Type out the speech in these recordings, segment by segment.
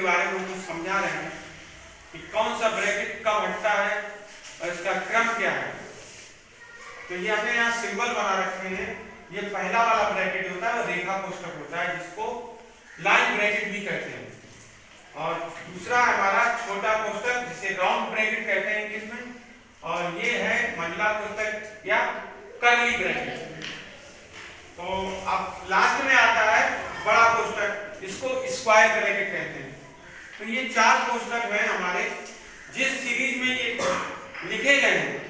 के बारे में कुछ समझा रहे हैं कि कौन सा ब्रैकेट कब हटता है और इसका क्रम क्या है। तो ये हमने यहाँ सिंबल बना रखे हैं। ये पहला वाला ब्रैकेट होता है, रेखा कोष्ठक होता है, जिसको लाइन ब्रैकेट भी कहते हैं। और दूसरा हमारा छोटा कोष्ठक, जिसे राउंड ब्रैकेट कहते हैं इंग्लिश में, और ये है मंडला कोष्ठक या कर्ली ब्रैकेट। तो अब लास्ट में आता है बड़ा कोष्ठक, जिसको स्क्वायर ब्रैकेट कहते हैं। तो ये चार कोष्ठक हैं हमारे, जिस सीरीज में ये लिखे गए हैं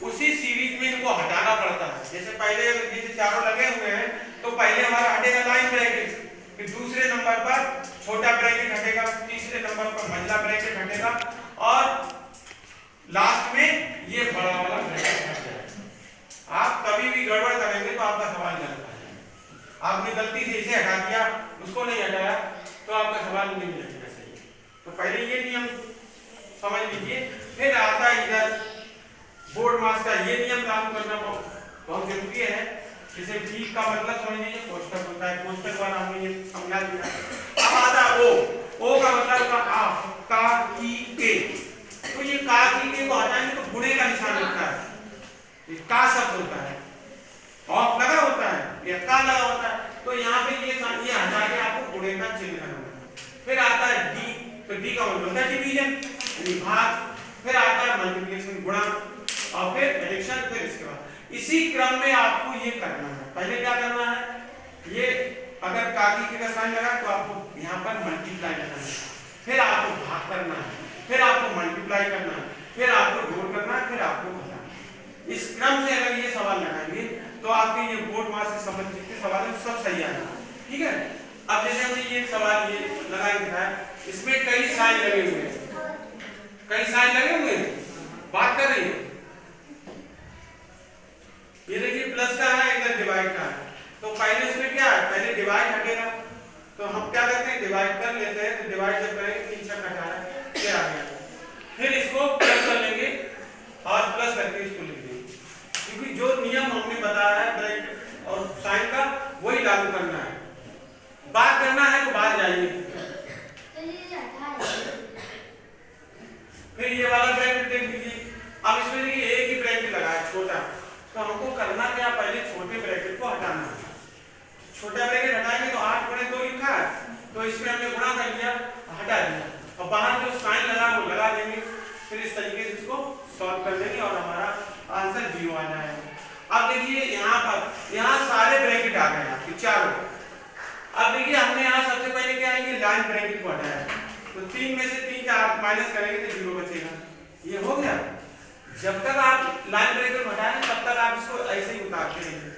उसी सीरीज में इनको हटाना पड़ता है। जैसे पहले जैसे चारों लगे हुए हैं तो पहले हमारा हटेगा लाइन ब्रैकेट, फिर दूसरे नंबर पर छोटा ब्रैकेट हटेगा, तीसरे नंबर पर मंडला ब्रैकेट हटेगा और लास्ट में ये बड़ा वाला ब्रैकेट हट जाएगा। आप कभी भी गड़बड़ करेंगे तो आपका सवाल गलत है। आपने गलती से इसे हटा दिया, उसको नहीं हटाया, तो आपका सवाल नहीं लगेगा सही। तो पहले ये नियम समझ लीजिए। फिर आता है इधर बोर्ड मास का ये नियम लागू करना बहुत जरूरी है। जैसे डी का मतलब समझ लीजिए कोष्ठक होता है, कोष्ठक वाला हमने ये समझा दिया। अब आता है ओ का मतलब का आ, का, की, के। तो ये का, की, के को हटाएंगे तो गुणे का निशान लगता है, ये का शब्द होता है, ऑफ लगा होता है या का लगा होता है, तो यहाँ पे ये हटा के आपको गुणे का चिन्ह करना है। फिर आता है डी, तो डी का मतलब होता है डिवीजन, भाग। फिर आता है मल्टीप्लिकेशन, गुणा, और फिर एडिशन। फिर इसके बाद इसी क्रम में आपको ये करना है। पहले क्या करना है, ये अगर काकी का साइन लगा तो आपको यहाँ पर मल्टीप्लाई करना है, फिर आपको भाग करना है, फिर आपको मल्टीप्लाई करना है, फिर आपको जोड़ करना है, फिर आपको घटाना है। इस क्रम से अगर ये सवाल लगाएंगे तो आपके ये बोर्ड मास से संबंधित जितने सवाल हैं सब सही आएगा। ठीक है। अब जैसे हमने ये सवाल ये लगा दिखाया, इसमें कई साइन लगे हुए हैं, कई साइन लगे हुए हैं, बात कर रही है। ये देखिए प्लस का है, इधर डिवाइड का है, तो पहले इसमें क्या है, पहले डिवाइड हटेगा, तो हम क्या करते हैं डिवाइड कर लेते हैं। तो डिवाइड जब करेंगे 3 छक 18 ये आ गया। फिर इसको प्लस कर लेंगे और प्लस करके इसको लिख देंगे, क्योंकि जो नियम हमने बताया है ब्रैकेट और साइन का वही लागू करना है। बात करना है तो बाहर जाइए। फिर ये वाला ब्रैकेट देख लीजिए। अब इसमें देखिए एक ही ब्रैकेट लगा है छोटा, तो हमको करना क्या, पहले छोटे ब्रैकेट को हटाना है। छोटा ब्रैकेट हटाएंगे तो 8 गुणे 2 लिखा है, तो इसमें हमने गुणा कर लिया, हटा दिया, और बाहर जो साइन लगा वो लगा देंगे। फिर इस तरीके से इसको सॉल्व कर देंगे और हमारा आंसर 0 आ जाएगा। अब देखिए यहाँ पर यहाँ सारे ब्रैकेट आ गए आपके चारों। अब देखिए हमने यहाँ सबसे पहले क्या है, ये लाइन ब्रैकेट को हटाया, तो 3 में से 3 का आप माइनस करेंगे तो 0 बचेगा। ये हो गया। जब तक आप लाइन ब्रैकेट हटाएं तब तक आप इसको ऐसे ही उतारते रहेंगे।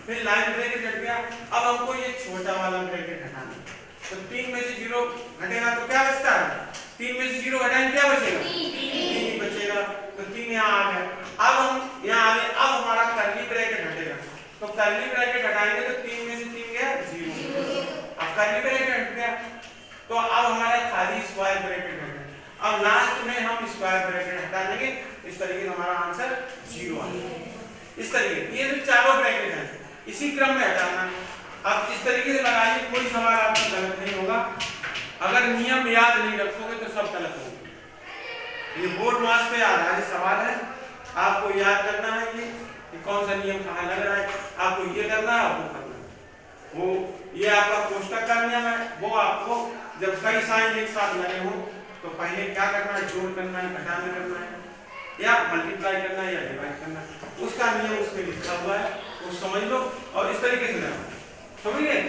फिर लाइन ब्रैकेट हट गया, अब हमको ये छोटा वाला ब्रैकेट हटाना है। तो 3 में से 0 घटेगा तो क्या बचता है, 3 में से 0 घटाएंगे क्या बचेगा, 3 ही बचेगा। तो 3 यहाँ आ गया। अब हम यहाँ आ गए, अब हमारा कर्ली ब्रैकेट हटेगा, तो कर्ली ब्रैकेट हटाएंगे तो 3 में से 3 गया 0। अब कर्ली ब्रैकेट हट गया, तो अब हमारा खाली स्क्वायर ब्रैकेट हट गया। अब लास्ट में हम स्क्वायर ब्रैकेट हटा देंगे, इस तरीके से हमारा आंसर 0 आ जाएगा। इस तरीके ये जो चारों ब्रैकेट हैं इसी क्रम में हटाना है। अब इस तरीके से लगाइए, कोई सवाल आपको गलत नहीं होगा। अगर नियम याद नहीं रखोगे तो सब गलत होगा। ये बोर्ड मास पे आधारित सवाल है, आपको याद करना है ये कि कौन सा नियम कहाँ लग रहा है, आपको ये करना है, आपको करना है। वो ये आपका कोष्ठक का नियम है, वो आपको जब कई साइन एक साथ लगे हो तो पहले क्या करना है, जोड़ करना है, घटाना करना है, या मल्टीप्लाई करना है, या डिवाइड करना है। उसका नियम उसमें लिखा हुआ है, वो समझ लो और इस तरीके से लगाओ। समझ गए।